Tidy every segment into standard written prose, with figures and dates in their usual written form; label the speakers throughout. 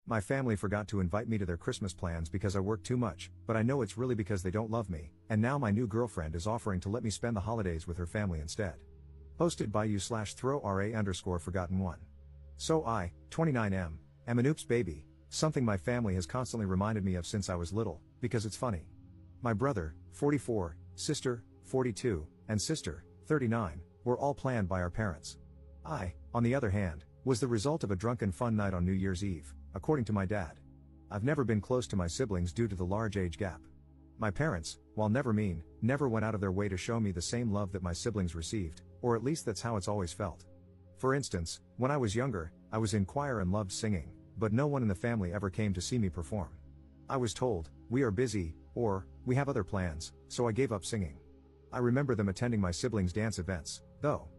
Speaker 1: My family forgot to invite me to their Christmas plans because I work too much, but I know it's really because they don't love me, and now my new girlfriend is offering to let me spend the holidays with her family instead. Posted by you/throw_ra_forgotten1. So I, 29M, am an oops baby, something my family has constantly reminded me of since I was little, because it's funny. My brother, 44, sister, 42, and sister, 39, were all planned by our parents. I, on the other hand, was the result of a drunken fun night on New Year's Eve, according to my dad. I've never been close to my siblings due to the large age gap. My parents, while never mean, never went out of their way to show me the same love that my siblings received, or at least that's how it's always felt. For instance, when I was younger, I was in choir and loved singing, but no one in the family ever came to see me perform. I was told, "We are busy," or, "We have other plans," so I gave up singing. I remember them attending my siblings' dance events, though.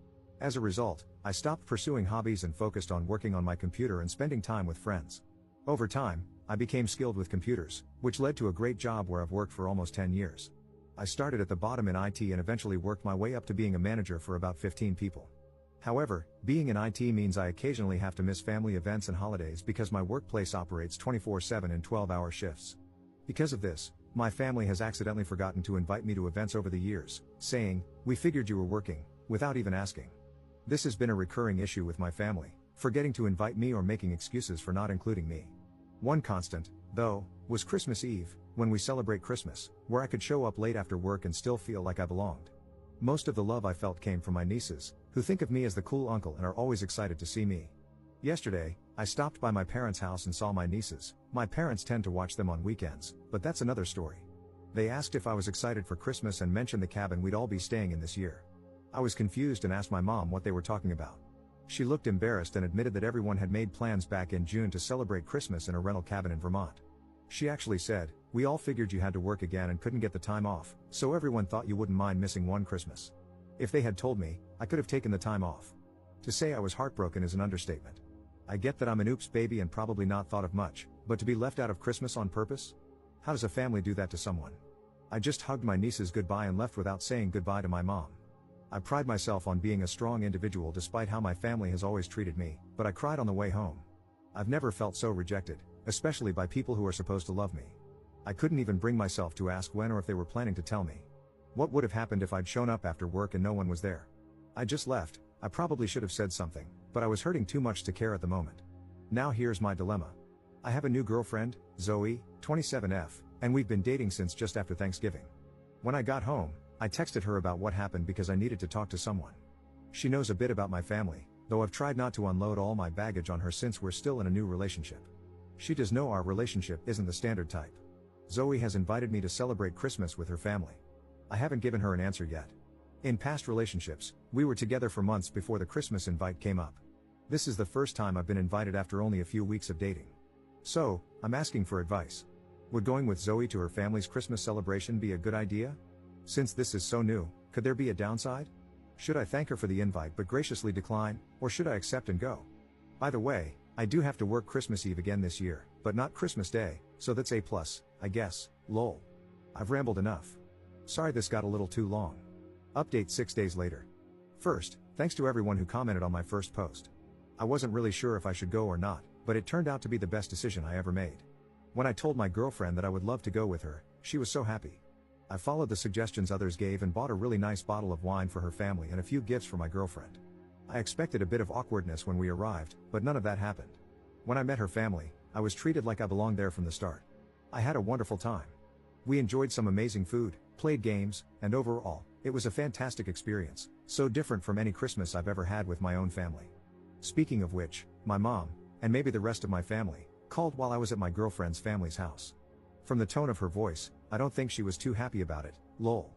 Speaker 1: As a result, I stopped pursuing hobbies and focused on working on my computer and spending time with friends. Over time, I became skilled with computers, which led to a great job where I've worked for almost 10 years. I started at the bottom in IT and eventually worked my way up to being a manager for about 15 people. However, being in IT means I occasionally have to miss family events and holidays because my workplace operates 24/7 in 12-hour shifts. Because of this, my family has accidentally forgotten to invite me to events over the years, saying, "We figured you were working," without even asking. This has been a recurring issue with my family, forgetting to invite me or making excuses for not including me. One constant, though, was Christmas Eve, when we celebrate Christmas, where I could show up late after work and still feel like I belonged. Most of the love I felt came from my nieces, who think of me as the cool uncle and are always excited to see me. Yesterday, I stopped by my parents' house and saw my nieces. My parents tend to watch them on weekends, but that's another story. They asked if I was excited for Christmas and mentioned the cabin we'd all be staying in this year. I was confused and asked my mom what they were talking about. She looked embarrassed and admitted that everyone had made plans back in June to celebrate Christmas in a rental cabin in Vermont. She actually said, "We all figured you had to work again and couldn't get the time off, so everyone thought you wouldn't mind missing one Christmas." If they had told me, I could have taken the time off. To say I was heartbroken is an understatement. I get that I'm an oops baby and probably not thought of much, but to be left out of Christmas on purpose? How does a family do that to someone? I just hugged my nieces goodbye and left without saying goodbye to my mom. I pride myself on being a strong individual despite how my family has always treated me, but I cried on the way home. I've never felt so rejected, especially by people who are supposed to love me. I couldn't even bring myself to ask when or if they were planning to tell me. What would have happened if I'd shown up after work and no one was there? I just left. I probably should have said something, but I was hurting too much to care at the moment. Now here's my dilemma. I have a new girlfriend, Zoe, 27F, and we've been dating since just after Thanksgiving. When I got home, I texted her about what happened because I needed to talk to someone. She knows a bit about my family, though I've tried not to unload all my baggage on her since we're still in a new relationship. She does know our relationship isn't the standard type. Zoe has invited me to celebrate Christmas with her family. I haven't given her an answer yet. In past relationships, we were together for months before the Christmas invite came up. This is the first time I've been invited after only a few weeks of dating. So, I'm asking for advice. Would going with Zoe to her family's Christmas celebration be a good idea? Since this is so new, could there be a downside? Should I thank her for the invite but graciously decline, or should I accept and go? By the way, I do have to work Christmas Eve again this year, but not Christmas Day, so that's A+, I guess, lol. I've rambled enough. Sorry this got a little too long. Update 6 days later. First, thanks to everyone who commented on my first post. I wasn't really sure if I should go or not, but it turned out to be the best decision I ever made. When I told my girlfriend that I would love to go with her, she was so happy. I followed the suggestions others gave and bought a really nice bottle of wine for her family and a few gifts for my girlfriend. I expected a bit of awkwardness when we arrived, but none of that happened. When I met her family, I was treated like I belonged there from the start. I had a wonderful time. We enjoyed some amazing food, played games, and overall, it was a fantastic experience, so different from any Christmas I've ever had with my own family. Speaking of which, my mom, and maybe the rest of my family, called while I was at my girlfriend's family's house. From the tone of her voice, I don't think she was too happy about it, lol.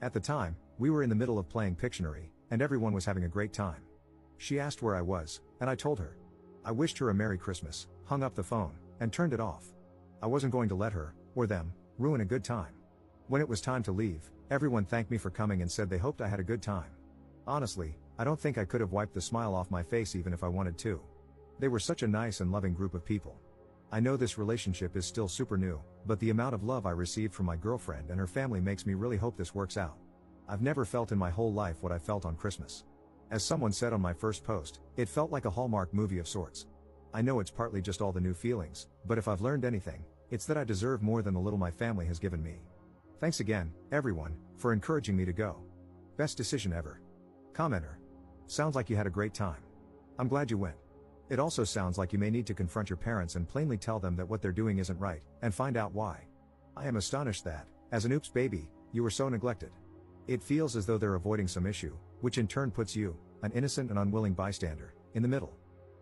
Speaker 1: At the time, we were in the middle of playing Pictionary, and everyone was having a great time. She asked where I was, and I told her. I wished her a Merry Christmas, hung up the phone, and turned it off. I wasn't going to let her, or them, ruin a good time. When it was time to leave, everyone thanked me for coming and said they hoped I had a good time. Honestly, I don't think I could have wiped the smile off my face even if I wanted to. They were such a nice and loving group of people. I know this relationship is still super new, but the amount of love I received from my girlfriend and her family makes me really hope this works out. I've never felt in my whole life what I felt on Christmas. As someone said on my first post, it felt like a Hallmark movie of sorts. I know it's partly just all the new feelings, but if I've learned anything, it's that I deserve more than the little my family has given me. Thanks again, everyone, for encouraging me to go. Best decision ever. Commenter. Sounds like you had a great time. I'm glad you went. It also sounds like you may need to confront your parents and plainly tell them that what they're doing isn't right, and find out why. I am astonished that, as an oops baby, you were so neglected. It feels as though they're avoiding some issue, which in turn puts you, an innocent and unwilling bystander, in the middle.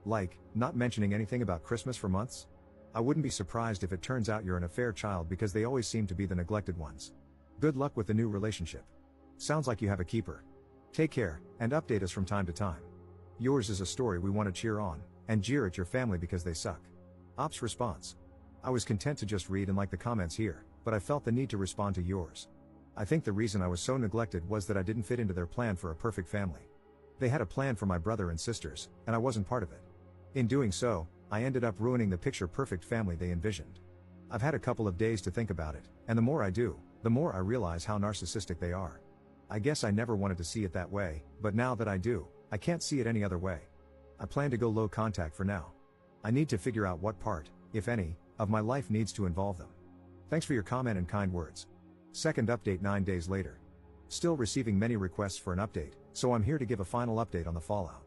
Speaker 1: Like, not mentioning anything about Christmas for months? I wouldn't be surprised if it turns out you're an affair child because they always seem to be the neglected ones. Good luck with the new relationship. Sounds like you have a keeper. Take care, and update us from time to time. Yours is a story we want to cheer on, and jeer at your family because they suck. Ops response. I was content to just read and like the comments here, but I felt the need to respond to yours. I think the reason I was so neglected was that I didn't fit into their plan for a perfect family. They had a plan for my brother and sisters, and I wasn't part of it. In doing so, I ended up ruining the picture-perfect family they envisioned. I've had a couple of days to think about it, and the more I do, the more I realize how narcissistic they are. I guess I never wanted to see it that way, but now that I do, I can't see it any other way. I plan to go low contact for now. I need to figure out what part, if any, of my life needs to involve them. Thanks for your comment and kind words. Second update 9 days later. Still receiving many requests for an update, so I'm here to give a final update on the fallout.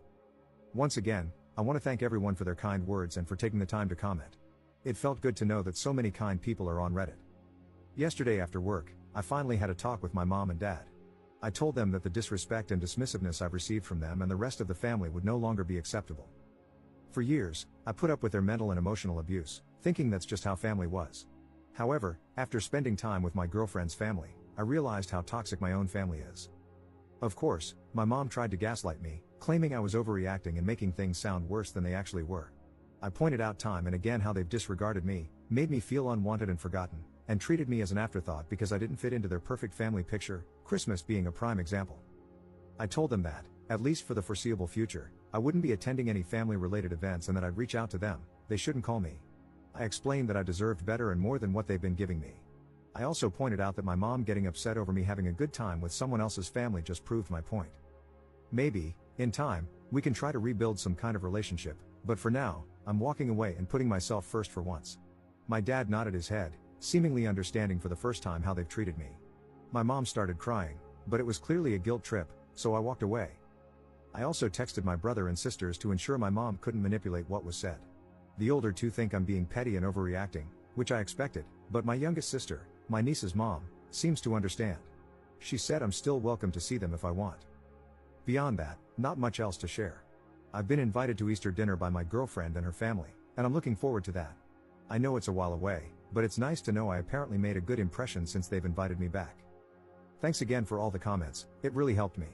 Speaker 1: Once again, I want to thank everyone for their kind words and for taking the time to comment. It felt good to know that so many kind people are on Reddit. Yesterday after work, I finally had a talk with my mom and dad. I told them that the disrespect and dismissiveness I've received from them and the rest of the family would no longer be acceptable. For years, I put up with their mental and emotional abuse, thinking that's just how family was. However, after spending time with my girlfriend's family, I realized how toxic my own family is. Of course, my mom tried to gaslight me, claiming I was overreacting and making things sound worse than they actually were. I pointed out time and again how they've disregarded me, made me feel unwanted and forgotten, and treated me as an afterthought because I didn't fit into their perfect family picture, Christmas being a prime example. I told them that, at least for the foreseeable future, I wouldn't be attending any family-related events and that I'd reach out to them, they shouldn't call me. I explained that I deserved better and more than what they've been giving me. I also pointed out that my mom getting upset over me having a good time with someone else's family just proved my point. Maybe, in time, we can try to rebuild some kind of relationship, but for now, I'm walking away and putting myself first for once. My dad nodded his head, seemingly understanding for the first time how they've treated me. My mom started crying, but it was clearly a guilt trip, so I walked away. I also texted my brother and sisters to ensure my mom couldn't manipulate what was said. The older two think I'm being petty and overreacting, which I expected, but my youngest sister, my niece's mom, seems to understand. She said I'm still welcome to see them if I want. Beyond that, not much else to share. I've been invited to Easter dinner by my girlfriend and her family, and I'm looking forward to that. I know it's a while away, but it's nice to know I apparently made a good impression since they've invited me back. Thanks again for all the comments, it really helped me.